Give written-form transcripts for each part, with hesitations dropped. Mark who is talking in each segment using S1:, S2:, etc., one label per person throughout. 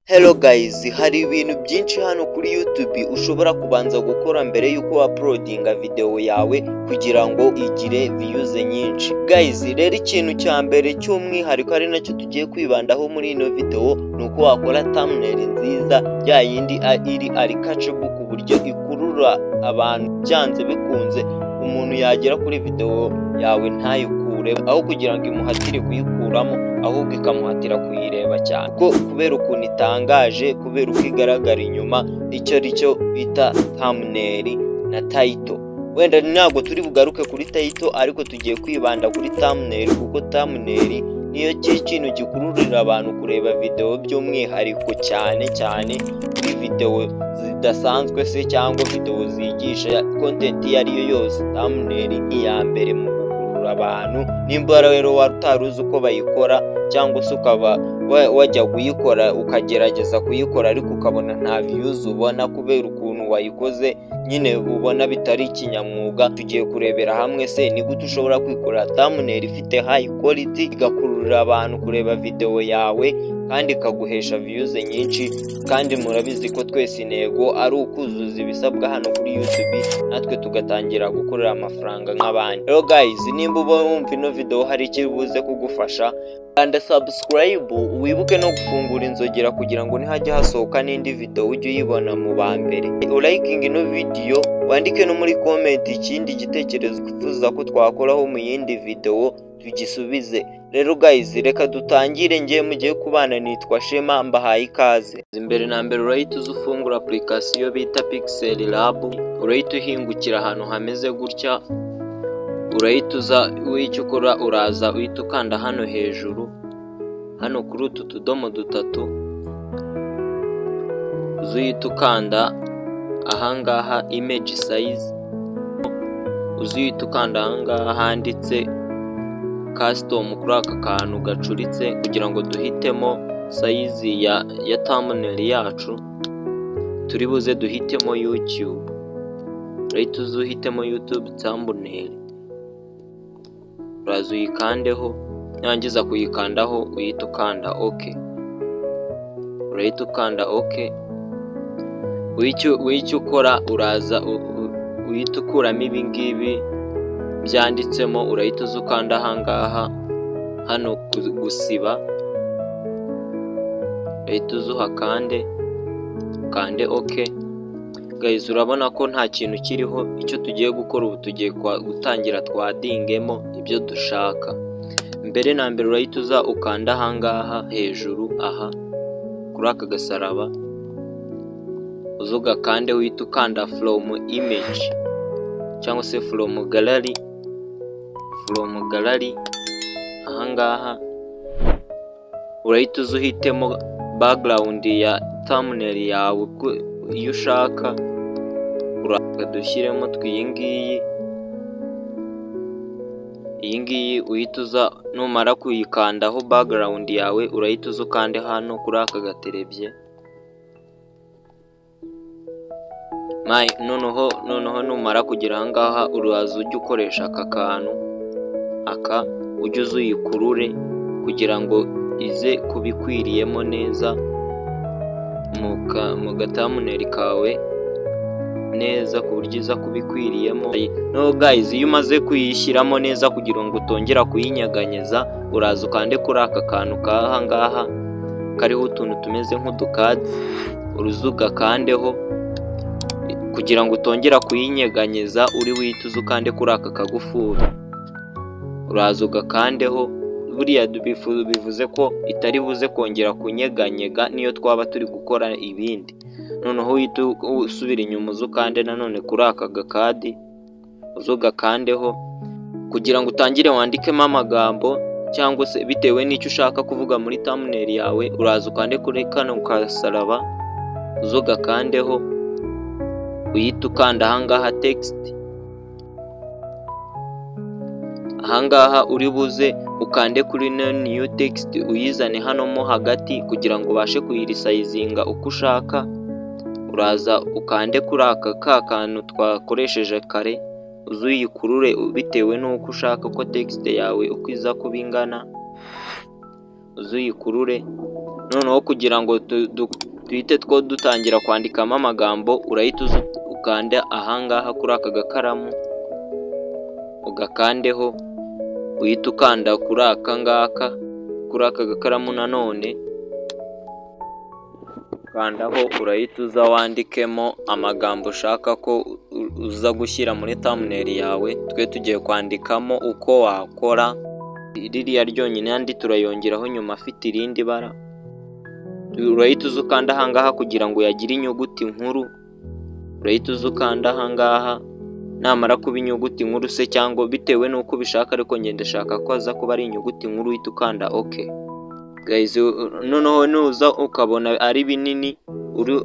S1: Hello guys, hari ibintu byinshi hano kuri YouTube ushobora kubanza gukora mbere yuko uploadinga video yawe kugira ngo igire views nyinshi. Guys, rero ikintu cya mbere cy'umwihariko ari nacyo tugiye kwibandaho muri ino video nuko wakora thumbnail nziza ya yindi ari catchable ku buryo ikurura abantu byanze bikunze umuntu yagera kuri video yawe ntayikure aho kugira ngo imuhatire kuyikuramo ahubwo ikamuhatira kuyireba cyane ko kubera ukuntu itangaje, kubera uko igaragara inyuma, icyo aricyo bita thumbnail na title. Wenda ntabwo turi bugaruke kuri title ariko tugiye kwibanda kuri thumbnail kuko thumbnail niyo kintu gikururira abantu kureba video by'umwihariko cyane kuri video zidasanzwe se cyangwa video zigisha content iyo ariyo yose. Thumbnail ni iya mbere mu gukurura abantu. Nimba rero wataruzi uko bayikora cyangwa se ukaba wajya kuyikora ukagerageza kuyikora ariko ukabona nta views ubona kubera ukuntu wayikoze nyine ubona bitari ikinyamwuga, tugiye kurebera hamwe se ni gute ushobora kwikora thumbnail ifite high quality igakururira abantu kureba video yawe kandi ikaguhesha views nyinshi. Kandi murabizi ko twese intego ari ukuzuza ibisabwa hano kuri YouTube natwe tugatangira gukorera amafaranga nk'abandi. Rero guys, nimba wumva ino video hari ikibuze kugufasha kanda subscribe, wibuke no gufungura inzogera kugira ngo nihajya hasohoka n'indi video ujye uyibona mu ba mbere. Liking ino video, wandike no muri comment ikindi gitekerezo ukifuza ko twakoraho mu yindi video tugisubize. Rero guys, reka dutangire. Ngiye mugiye kubana nitwa Shema, mbahaye ikaze. Imbere na mbere urahita uzufungura application bita Pixel Lab, urahita uhingukira ahantu hameze gutya, urahita uza w'icyo ukora uraza uhita ukanda hano hejuru, hano kuri utu tudomo dutatu uzihita ukanda ahangaha image size, uzihita ukanda ahangaha handitse custom kuri aka kantu gacuritse kugira ngo duhitemo size ya thumbnail yacu. Turi buze duhitemo YouTube, urahita uzuhitemo YouTube thumbnail, uraza uyikandeho, nyangiza kuyikandaho uhita ukanda OK, urahita ukanda OK. W'icyo ukora uraza uhita ukuramo ibingibi byanditsemo, urahita uzukanda ahangaha hano gusiba, urahita uzuhakande ukande OK. Guys, urabona ko nta kintu kiriho. Icyo tugiye gukora ubu tugiye gutangira twadingemo ibyo dushaka. Mbere na mbere urahita uza ukanda ahangaha hejuru aha kuri aka gasaraba, uzuga kande uhita ukanda from image cyangwa se from gallery, ahangaha urahita uzuhitemo background ya thumbnail yawe iyo ushaka, dushyiremo twiyingiyi uhita uza numara kuyikandaho background yawe urahita uza ukande hano kuri aka gaterebye. Noneho numara kugera ahangaha uraza ujye ukoresha aka kantu ujye uyikurure kugira ngo ize kubikwiriyemo neza mu thumbnail kawe neza ku buryo iza kubikwiriyemo. No guys, iyo umaze kuyishyiramo neza kugira ngo utongera kuyinyeganyeza uraza ukande kuri aka kantu kahangaha kariho utuntu tumeze nk'udukadi, uruzuga kandeho kugira ngo utongera kuyinyeganyeza, uri wihita ukande kuri aka kagufuri, uraza ugakandeho. Buriya bivuze ko itari buze kongera kunyeganyega niyo twaba turi gukora ibindi. Noneho uhita usubira inyuma uzukande nanone kuri aka gakadi, uzugakandeho kugira ngo utangire wandikemo amagambo cyangwa se bitewe n'icyo ushaka kuvuga muri thumbnail yawe. Uraza ukande kuri kano kasaraba, uzugakandeho, uhita ukanda ahangaha text, ahangaha uri buze ukande kuri new text uyizane hano mo hagati kugira ngo ubashe kuyirisayizinga uko ushaka. Uraza ukande kuri aka kantu twakoresheje kare, uzuyikurure bitewe n'uko ushaka ko text yawe uko iza kuba ingana, uzuyikurure noneho kugira ngo duhite two dutangira kwandikamo amagambo, urahita ukanda ahangaha kuri aka gakaramu, ugakandeho, uhita ukanda kuri aka ngaka, kuri aka gakaramu nanone, kandaho, urahita uza wandikemo amagambo ushaka ko uza gushyira muri thumbnail yawe. Twe tugiye kwandikamo uko wakora ririya ryonyine, andi turayongeraho nyuma afite irindi bara. Urahita uza ukanda ahangaha kugira ngo yagire inyuguti nkuru, urahita uza ukanda ahangaha, namara kuba inyuguti nkuru se cyangwa bitewe n'uko ubishaka, ariko ngende shaka ko aza kuba ari inyuguti nkuru, uhita ukanda OK. Guys, noneho nuza ukabona ari binini,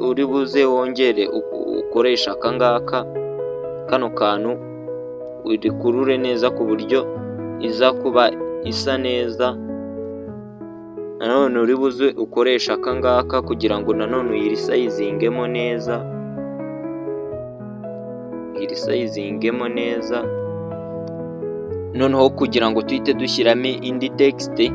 S1: uri buze wongere ukoresha akangaka, kano kantu udikurure neza ku buryo iza kuba isa neza. Nanone uri buze ukoresha akangaka kugira ngo nanone uyirisayizingemo neza, uyirisayizingemo neza. Noneho kugira ngo tuhite dushyiramo indi text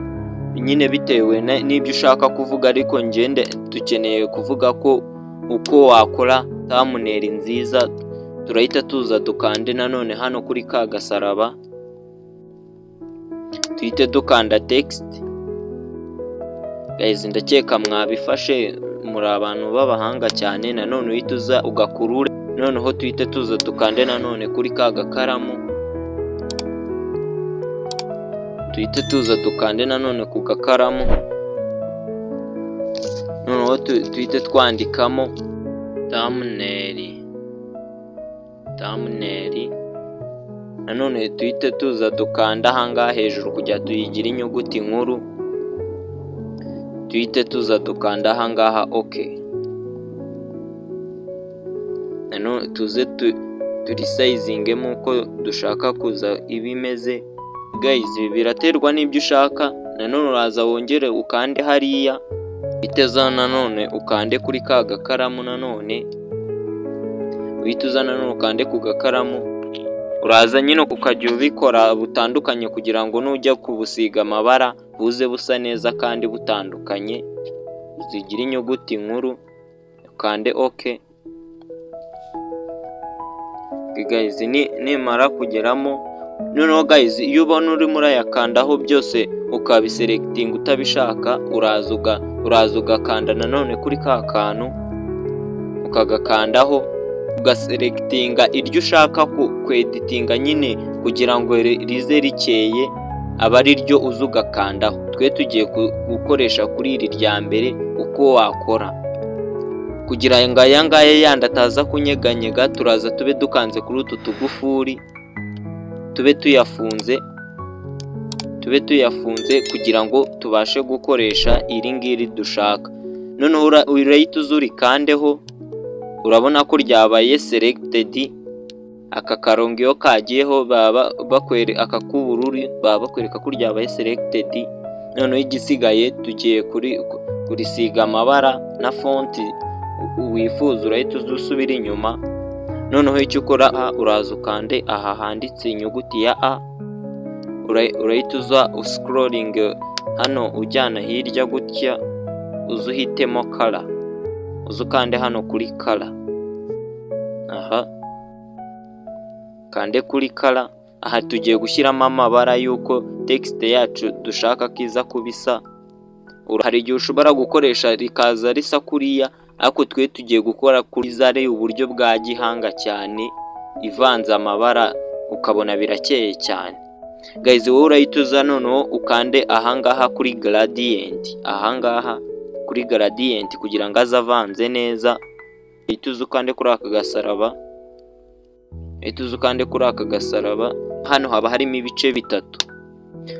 S1: nyine bitewe n'ibyo ushaka kuvuga, ariko ngende dukeneye kuvuga ko uko wakora thumbnail nziza, turahita tuza dukande nanone hano kuri ka gasaraba, tuhite dukanda text. Guys, ndakeka mwabifashe, muri abantu b'abahanga cyane. Nanone uhita uza ugakurure, noneho tuhite tuza dukande nanone kuri ka gakaramu, tuhite tuza dukande nanone ku gakaramu, noneho tuhite twandikamo thumbnail. Nanone tuhite tuza dukanda ahangaha hejuru kugira tuyigire inyuguti nkuru, tuhite tuza dukanda ahangaha OK. Nanone tuze turisayizingemo uko dushaka kuza ibimeze. Guys, biraterwa n'ibyo ushaka. Nanone uraza wongere ukande hariya, iteza nanone ukande kuri ka gakaramu, nanone uhita uza nanone ukande ku gakaramu. Uraza nyine ukajya ubikora butandukanye kugira ngo nujya kubusiga amabara buze busa neza kandi butandukanye, uzigira inyuguti nkuru, ukande OK. Guys, nimara kugeramo, noneho guys, iyo ubona uri muri ayakandaho byose ukabiselecting utabishaka, uraza ugakanda nanone kuri ka kantu, ukagakandaho, ugaselectinga iryo ushaka kweditinga nyine kugira ngo rize rikeye, aba ari ryo uza ugakandaho. Twe tugiye gukoresha kuri iri rya mbere uko wakora, kugira ngo aya ngaya yandi ataza kunyeganyega, turaza tube dukanze kuri utu tugufuri, tube tuyafunze kugira ngo tubashe gukoresha iri ngiri dushaka. Noneho urahita uza urikandeho, urabona ko ryabaye selected. Aka karongo iyo kagiyeho baba aka k'ubururu baba bakwereka ko ryabaye selected. Noneho igisigaye tugiye kurisiga amabara na font wifuza, urahita usubira inyuma. Noneho icyo ukora, uraza ukande aha handitse inyuguti ya A, urahita uza scrolling hano ujyana hirya gutya, uza uhitemo color, uza ukande hano kuri color. Aha, kande kuri color. Aha tugiye gushyiramo amabara y'uko text yacu dushaka kiza kubisa. Hari igihe ushobora gukoresha rikaza risa kuriya, ariko twe tugiye gukora kuri zare uburyo bwa gihanga cyane, ivanze amabara ukabona birakeye cyane. Guys, wowe urahita uza noneho ukande ahangaha kuri gradient, ahangaha kuri gradient kugira ngo azavanze neza. Uhita uza ukande kuri aka gasaraba, hano haba harimo ibice bitatu.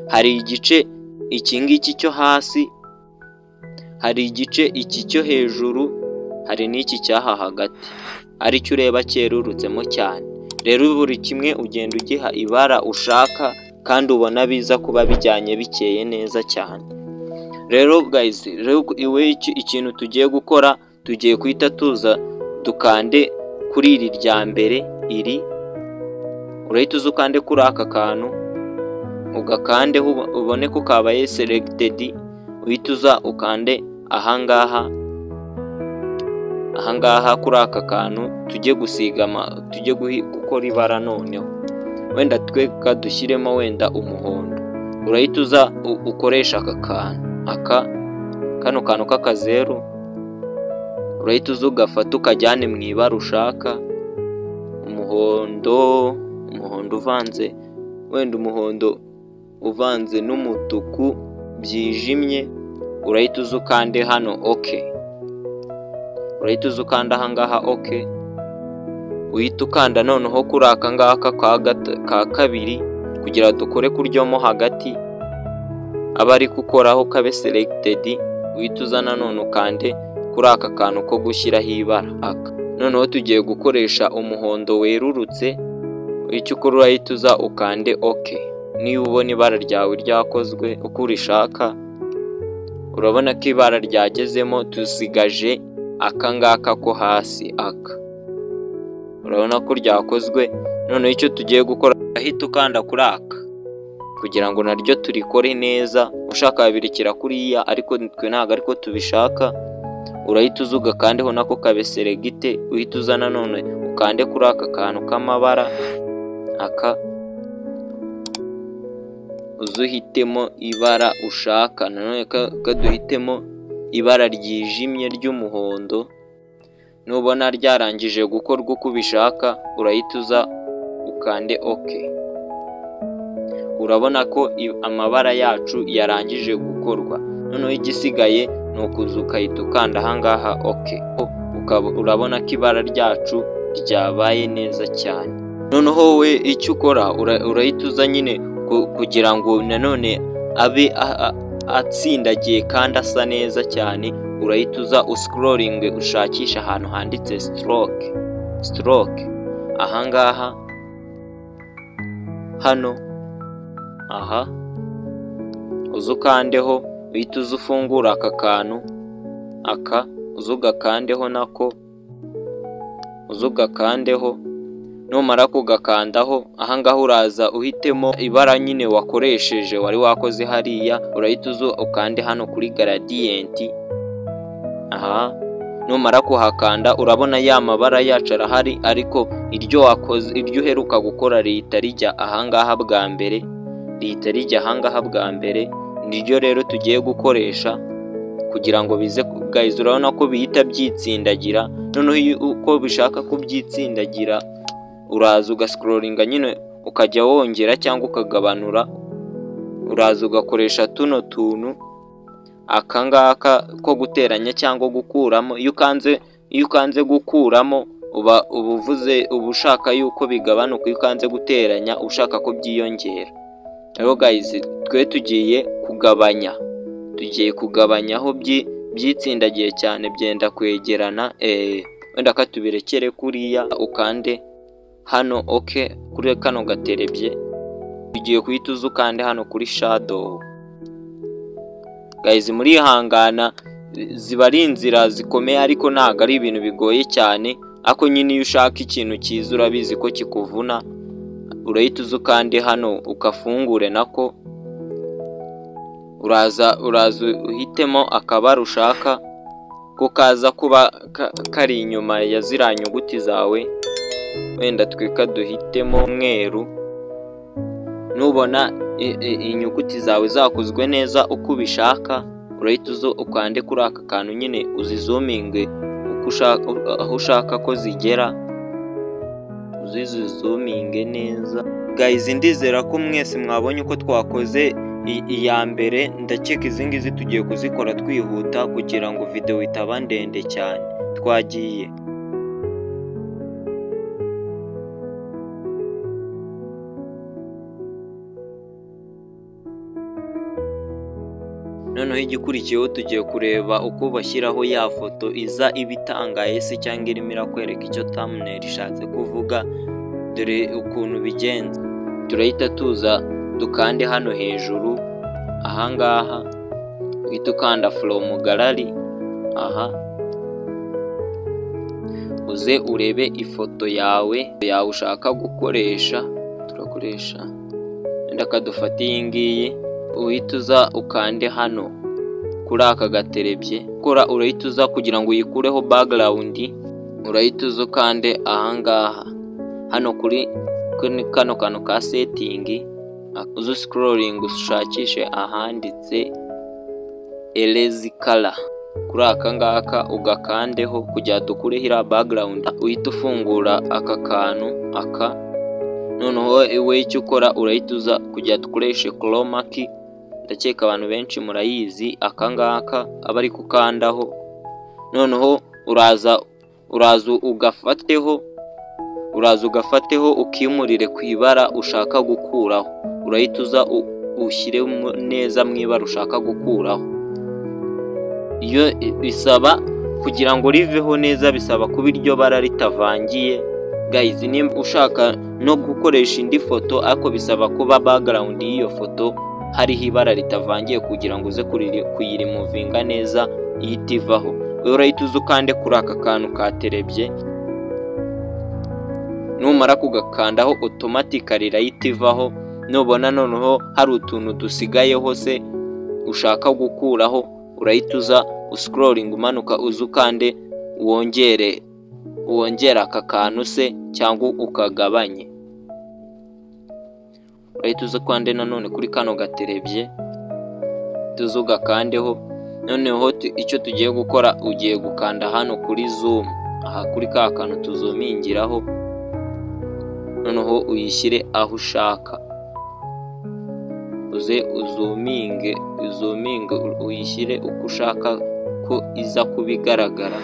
S1: Hari igice iki ngiki cyo hasi, hari igice iki cyo hejuru, hari n'iki cyaha hagati, aricyo ureba cyerurutsemo cyane. Rero buri kimwe ugenda ugiha ibara ushaka kandi ubona biza kuba bijyanye bikeye neza cyane. Rero guys, ikintu tugiye gukora, tugiye kwita tuza dukande kuri iri rya mbere, iri urahita uza ukande kuri aka kantu, ugakandeho ubone ko kabaye selected. Uhita uza ukande ahangaha kuri aka kantu tujye gusiga tujye gukora ibara. Noneho wenda tweka dushyiremo wenda umuhondo, urahita uza ukoresha aka kantu kano kantu k'akazeru, urahita uza ugafata ukajyane mu ibara ushaka, umuhondo uvanze, wenda umuhondo uvanze n'umutuku byijimye, urahita uza ukande hano OK, urahita uza ukanda ahangaha OK, uhita ukanda noneho kuri aka ngaka ka kabiri kugira dukore kuryomo hagati, aba ari gukoraho kabe selected, uhita uza nanone ukande kuri aka kantu ko gushyiraho ibara aka. Noneho tugiye gukoresha umuhondo werurutse, icyo ukora urahita uza ukande OK. Niba ubona ibara ryawe ryakozwe uko urishaka, urabona ko ibara ryagezemo, tusigaje aka ngaka ko hasi aka, urabona ko ryakozwe. Noneho icyo tugiye gukora, ahita ukanda kuri aka kugira ngo naryo turikore neza. Ushaka yabirikira kuriya, ariko twe ntabwo ariko tubishaka. Urahita uza ugakandeho nako kabe selegite, uhita uza nanone ukande kuri aka kantu k'amabara aka, uzuhitemo ibara ushaka. Nanone kaduhitemo ibara ryijimye ry'umuhondo. Nubona ryarangije gukorwa uko ubishaka, urahita uza ukande OK. Urabona ko amabara yacu yarangije gukorwa. Noneho igisigaye ni ukuza ukahita ukanda ahangaha OK. Urabona ko ibara ryacu ryabaye neza cyane. Noneho wowe icyo ukora, urahita uza nyine kugira ngo nanone abe atsindagiye kandi asa neza cyane, urahita uza uscrolling ushakisha ahantu handitse stroke ahangaha hano aha, uza ukandeho, uhita uza ufungura aka kantu aka, uza ugakandeho nako, uza ugakandeho. Numara kugakandaho ahangaha uraza uhitemo ibara nyine wakoresheje wari wakoze hariya, urahita uza ukande hano kuri gradient aha. Numara kuhakanda, urabona ya mabara yacu arahari, ariko iryo uheruka gukora rihita rijya ahangaha bwa mbere, niryo rero tugiye gukoresha kugira ngo bize. Guys, urabona ko bihita byitsindagira. Noneho uko bishaka ko byitsindagira, uraza ugascrollinga nyine ukajya wongera cyangwa ukagabanura, uraza ugakoresha tuno tuntu aka ngaka ko guteranya cyangwa gukuramo. Iyo ukanze gukuramo uba ushaka yuko bigabanuka, iyo ukanze guteranya ushaka ko byiyongera. Rero guys, twe tugiye kugabanyaho byitsindagiye cyane, byenda kwegerana. Wenda katubirekere kuriya, ukande hano OK kuri kano gaterebye. Tugiye kuhita uza ukande hano kuri shadow. Guys, muri hangana ziba ari inzira zikomeye, ariko ntabwo ari ibintu bigoye cyane. Ako nyine iyo ushaka ikintu cyiza urabizi ko kikuvuna, urahita uza ukande hano ukafungure nako, uraza uhitemo akabara ushaka ko kaza kuba kari inyuma ya ziriya nyuguti zawe. Wenda tweka duhitemo umweru. Nubona inyuguti zawe zakozwe neza uko ubishaka, urahita uzo ukande kuri aka kantu nyine uzizuminge aho ushaka ko zigera, uzizuminge neza. Guys, ndizera ko mwese mwabonye uko twakoze iya mbere. Ndakeka izi ngizi tugiye kuzikora twihuta kugira ngo video itaba ndende cyane. Twagiye. Noneho igikurikiyeho tugiye kureba uko bashyiraho ya foto iza ibitangaye se cyangwa irimo irakwereka icyo thumbnail ishatse kuvuga. Dore ukuntu bigenza. Turahita tuza dukande hano hejuru ahangaha, uhita ukanda from gallery aha, uze urebe ifoto yawe ushaka gukoresha. Turakoresha wenda kadufata iyi ngiyi, uhita uza ukande hano kuri aka gaterebye kora urahita uza kugira ngo uyikureho background, urahita uza ukande ahangaha hano kuri kano kantu ka setting, uzu scrolling ushakishe ahanditse erase color, kuri aka ngaka ugakandeho kugira dukureho iriya background, uhita ufungura aka kantu aka. Noneho iwe icyo ukora urahita uza kugira dukoreshe chroma key, ndakeka abantu benshi murayizi, aka ngaka aba ari kukandaho. Noneho uraza ugafateho ukimurire ku ibara ushaka gukuraho, urahita uza ushyire neza mu ibara ushaka gukuraho. Iyo bisaba kugira ngo riveho neza, bisaba kuba iryo bara ritavangiye. Guys, nimba ushaka no gukoresha indi foto ariko bisaba kuba background y'iyo foto hariho ibara ritavangiye kugira ngo uze kuyirimuvinga neza ihita ivaho. Urahita uza ukande kuri aka kantu katerebye, numara kugakandaho automatically irahita ivaho. Nubona noneho hari utuntu dusigayeho se ushaka gukuraho, urahita uza uscrolling umanuka uza ukande wongera aka kantu se cyangwa ukagabanye. Urahita uza kwande nanone kuri kano gaterebye tuzo gakandeho. Noneho icyo tugiye gukora, ugiye gukanda hano kuri zoom, aha kuri ka kantu tuzumingiraho, noneho uyishyire aho ushaka, uze uzuminge uyishyire uko ushaka ko iza kubigaragara.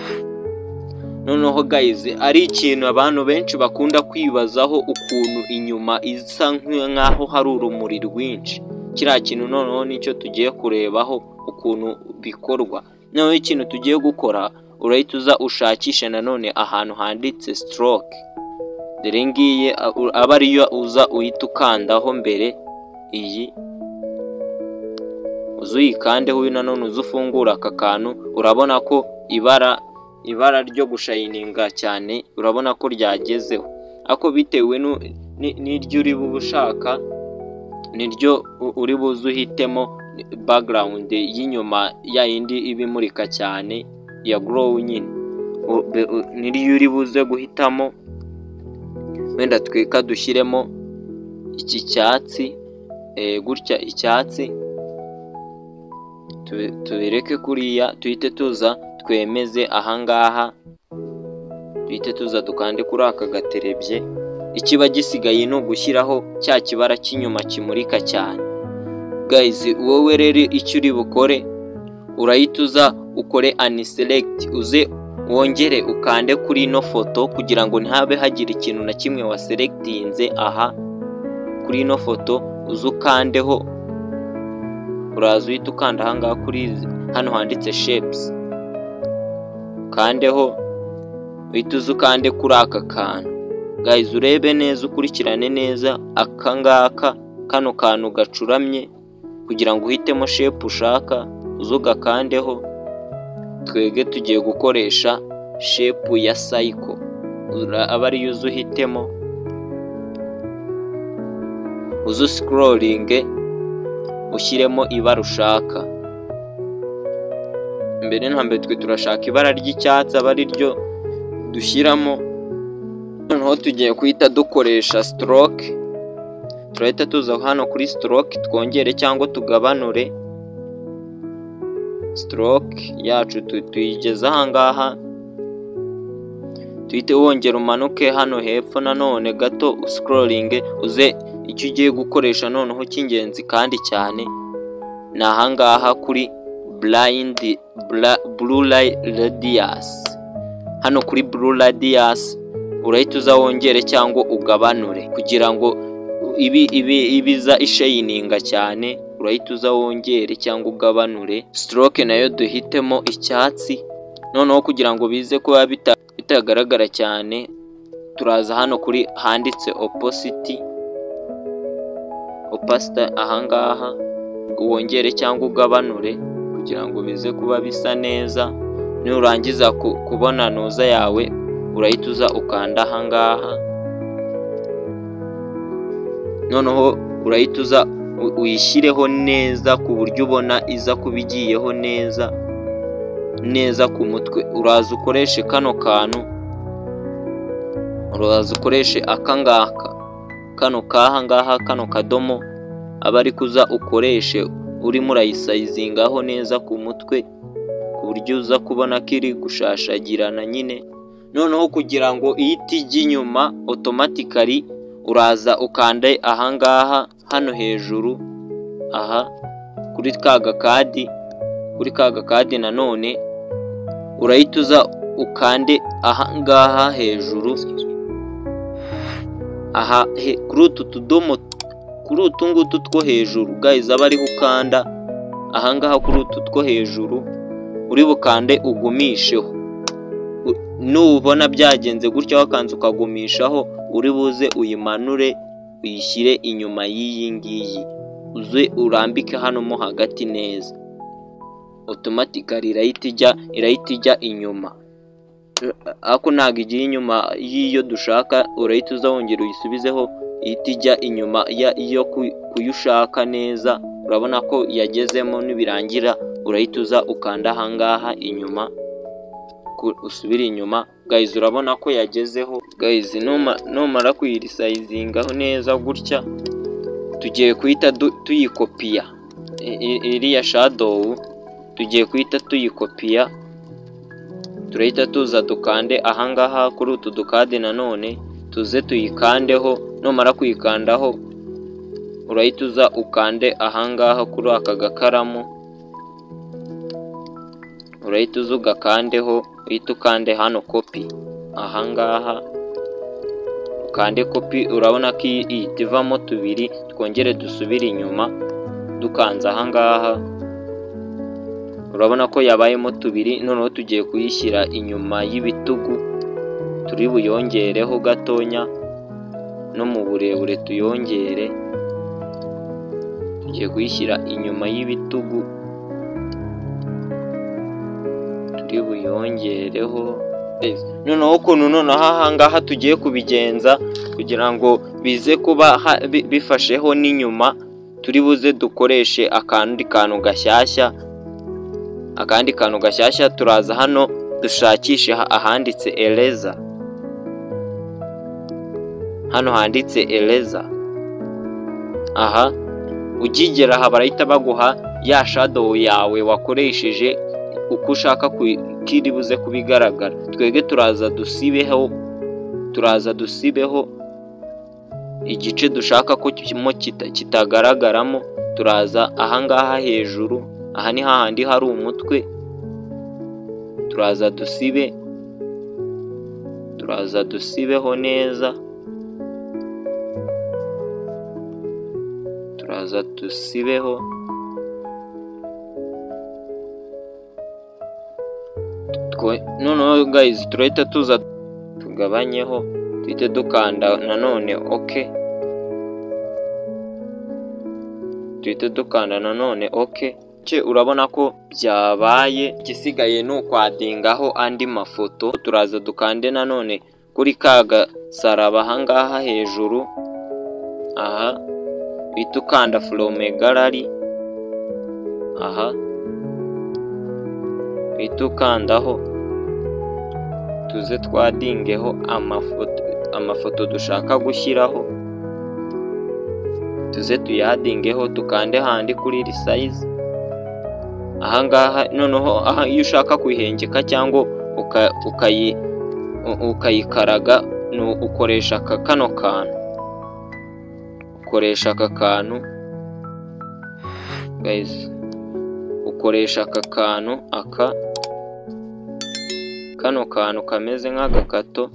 S1: Noneho guys, ari ikintu abantu benshi bakunda kwibazaho, ukuntu inyuma isa nk'aho hari urumuri rwinshi. Kiriya kintu noneho nicyo tugiye kurebaho ukuntu bikorwa. Noneho ikintu tugiye gukora, urahita uza ushakisha nanone ahantu handitse stroke, dore ngiye aba ariyo uza uhita ukandaho mbere. Iyi uzuyikandeho, uyu nanone uzufungura aka kantu, urabona ko ibara ryo gushayininga cyane, urabona ko ryagezeho. Ako bitewe n'iryo uri bushaka niryo uri buze uhitemo background y'inyuma ya yindi ibimurika cyane ya glow nyine, niryo uri buze guhitamo. Wenda tweka dushyiremo iki cyatsi, gutya icyatsi tubireke kuriya, tuhite tuza twemeze ahangaha, tuhite tuza dukande kuri aka gaterebye. Ikiba gisigaye no gushyiraho cya kibara cy'inyuma kimurika cyane. Guys, wowe rero icyo uri bukore, urahita uza ukore unselect, uze wongere ukande kuri ino foto kugira ngo ntihabe hagira ikintu na kimwe waselectinze. Aha kuri ino foto uze ukandeho, uraza uhita ukanda ahangaha kuri hano handitse shapes, kandeho uhita uza ukande kuri aka kantu. Guys, urebe neza, ukurikirane neza aka ngaka, kano kantu gacuramye, kugira ngo uhitemo shape ushaka uze ugakandeho. Twege tugiye gukoresha shape ya cycle, aba ariyo uze uhitemo, uze scrolling ushyiremo ibara ushaka. Mbere na mbere twe turashaka ibara ry'icyatsi, aba ari ryo dushyiramo. Noneho tugiye kuhita dukoresha stroke, turahita tuza hano kuri stroke twongere cyangwa tugabanure. Stroke yacu tuyigeza ahangaha, tuhite wongera umanuke hano hepfo nanone gato scrolling, uze icyo ugiye gukoresha noneho cy'ingenzi kandi cyane ni ahangaha kuri blue radius. Hano kuri blue radius urahita uza wongere cyangwa ugabanure kugira ngo ibiza ishayininga cyane, urahita uza wongere cyangwa ugabanure. Stroke nayo duhitemo icyatsi. Noneho kugira ngo bize kuba bitagaragara cyane, turaza hano kuri handitse opacity, ahangaha wongere cyangwa ugabanure kugira ngo bize kuba bisa neza. Nurangiza kubona noza yawe, urahita uza ukanda ahangaha. Noneho urahita uza uyishyireho neza ku buryo ubona iza kubigiyeho neza ku mutwe. Uraza ukoreshe kano kantu, uraza ukoreshe akangaka, kano kahangaha, kano kadomo aba ari kuza ukoreshe urimo urayisayizingaho neza ku mutwe ku buryo uza kubona ko iri gushashagirana nyine. Noneho kugira ngo ihite ijya inyuma automatically uraza ukande ahangaha hano hejuru, aha kuri ka gakadi nanone urahita uza ukande ahangaha hejuru, aha kuri utu tudomo, kuri utu ngutu two hejuru guys, aba ariho ukanda ahangaha kuri utu two hejuru, uri bukande ugumisheho. Nubona byagenze gutya wakanze ukagumishaho, uri buze uyimanure uyishyire inyuma y'iyi ngiyi, uze urambike hano mo hagati neza, automatically irahita ijya inyuma. Ako ntabwo igiye inyuma y'iyo dushaka, urahita uza wongera uyisubizeho ihita ijya inyuma iyo kuyushaka neza. Urabona ko yagezemo, nibirangira urahita uza ukanda ahangaha inyuma, usubira inyuma guys. Urabona ko yagezeho guys. Numara kuyirisayizingaho neza gutya, tugiye kuhita tuyikopiya iriya shadow, tugiye kuhita tuyikopiya. Turahita tuza dukande ahangaha kuri utu dukade nanone, tuze tuyikandeho. Numara kuyikandaho urahita uza ukande ahangaha kuri aka gakaramu, urahita uza ugakandeho, uhita ukande hano copy ahangaha, ukande copy. Urabona ko ihita ivamo tubiri, twongere dusubire inyuma dukanze ahangaha. Urabona ko yabayemo tubiri. Noneho tugiye kuyishyira inyuma y'ibitugu, turi buyongereho gatonya no mu burebure tuyongere. Tugiye kuyishyira inyuma y'ibitugu, turi buyongereho. Noneho ukuntu noneho ahangaha tugiye kubigenza kugira ngo bize kuba bifasheho n'inyuma, turi buze dukoreshe akandi kantu gashyashya. Turaza hano dushakishe ahanditse eraser, hano handitse eraser. Aha ukigera aha barahita baguha ya shadow yawe wakoresheje uko ushaka kiri buze kubigaragara. Twege turaza dusibeho igice dushaka ko kitagaragaramo. Turaza ahangaha hejuru, aha ni hahandi hari umutwe, turaza dusibeho neza, turaza dusibeho. Noneho guys turahita tuza tugabanyeho, tuhite dukanda nanone OK, tuhite dukanda nanone OK. Urabona ko byabaye, igisigaye ni ukwadingaho andi mafoto. Turaza dukande nanone kuri ka gasaraba ahangaha hejuru, aha uhita ukanda from gallery, aha uhita ukandaho, tuze twadingeho amafoto dushaka gushyiraho, tuze tuyadingeho, tukande handi kuri resize ahangaha. Noneho aha iyo ushaka kuyihengeka cyangwa ukayikaraga, ukoresha kano kantu, ukoresha aka kantu guys, ukoresha aka kantu, kano kantu kameze nk'agakato,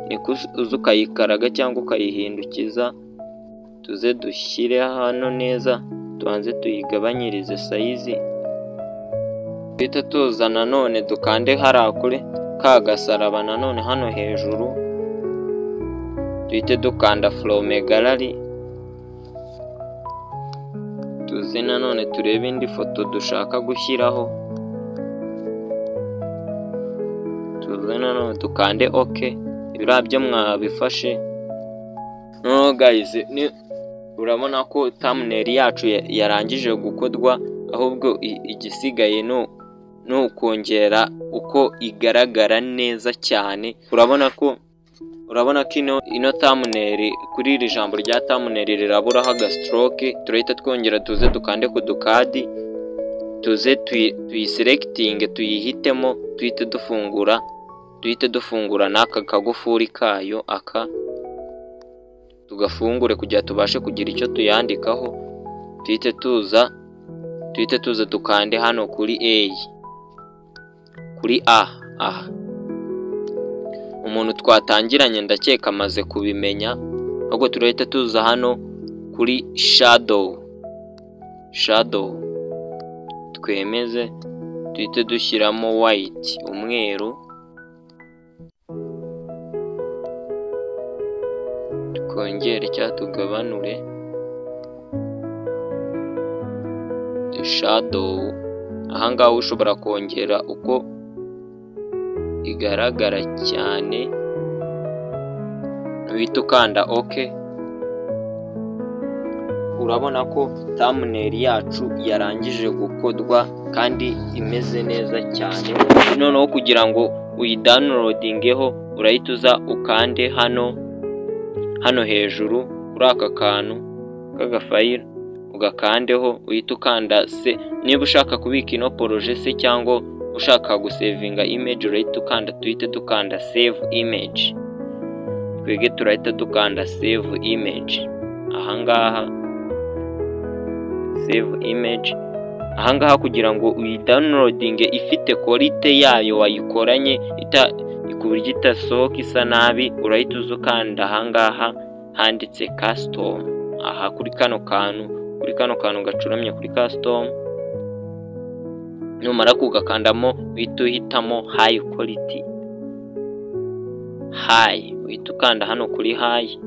S1: niko uza ukayikaraga cyangwa ukayihindukiza. Tuze dushyire hano neza, tubanze tuyigabanyirize sayizi. Tuhita tuza nanone dukande hariya kuri ka gasaraba nanone hano hejuru, tuhite dukanda from gallery. Tuze nanone turebe indi foto dushaka gushyiraho, tuze nanone dukande OK. Ibiriya byo mwabifashe. No guys, urabona ko thumbnail yacu yarangije gukodwa, ahubwo igisigaye no kongera uko igaragara neza cyane. Urabona ko ino thumbnail kuri iri jambo rya thumbnail riraburaho agastroke. Turahita twongera tuze dukande ku dukadi, tuze tuyiselecting, tuyihitemo, tuhite dufungura n'aka kagufuri kayo, aka tugafungure kugira tubashe kugira icyo tuyandikaho. Tuhite tuza dukande hano kuri A. Aha umuntu twatangiranye ndakeka amaze kubimenya, ahubwo turahita tuza hano kuri shadow, twemeze, tuhite dushyiramo white, umweru, twongere cyangwa tugabanure shadow. Ahangaha ushobora kongera uko igaragara cyane, uhita ukanda OK. Urabona ko thumbnail yacu yarangije gukodwa kandi imeze neza cyane. Noneho kugira ngo uyidownloadingeho, urahita uza ukande hano hejuru kuri aka kantu k'agafayiro, ugakandeho, uhita ukanda se. Niba ushaka kubika ino poroje se cyangwa ushaka gusevinga image, urahita ukanda, tuhite dukanda save image. Twege turahita dukanda save image. Ahangaha save image. Ahangaha kugira ngo uyidownloadinge ifite quality yayo wayikoranye ku buryo itasohoka isa nabi, urahita uza ukanda ahangaha handitse custom. Aha kuri kano kantu gacuramye kuri custom, numara kugakandamo uhita uhitamo high quality, uhita ukanda hano kuri high.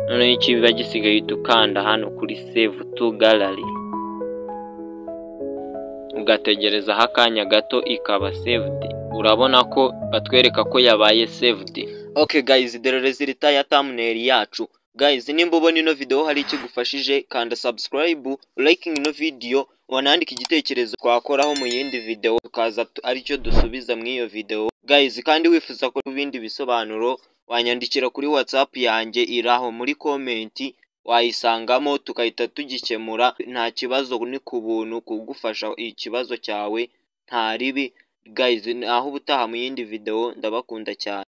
S1: Noneho ikiba gisigaye uhita ukanda hano kuri save to gallery, ugategerezaho akanya gato ikaba saved. Urabona ko batwereka ko yabaye saved. Okay guys, dore result ya thumbnail yacu. Guys, nimba ubona ino video hari ikigufashije, kanda subscribe, liking ino video, wanandika igitekerezo twakoraho mu yindi video tukaza aricyo dusubiza mu iyo video. Guys, kandi wifuza ko ibindi bisobanuro wanyandikira kuri WhatsApp yanjye iraho muri comment, wayisangamo tukahita tugikemura. Nta kibazo, ni ku buntu kugufasha ikibazo cyawe, nta ribi. Guys, aho ubutaha mu yindi video, ndabakunda cyane.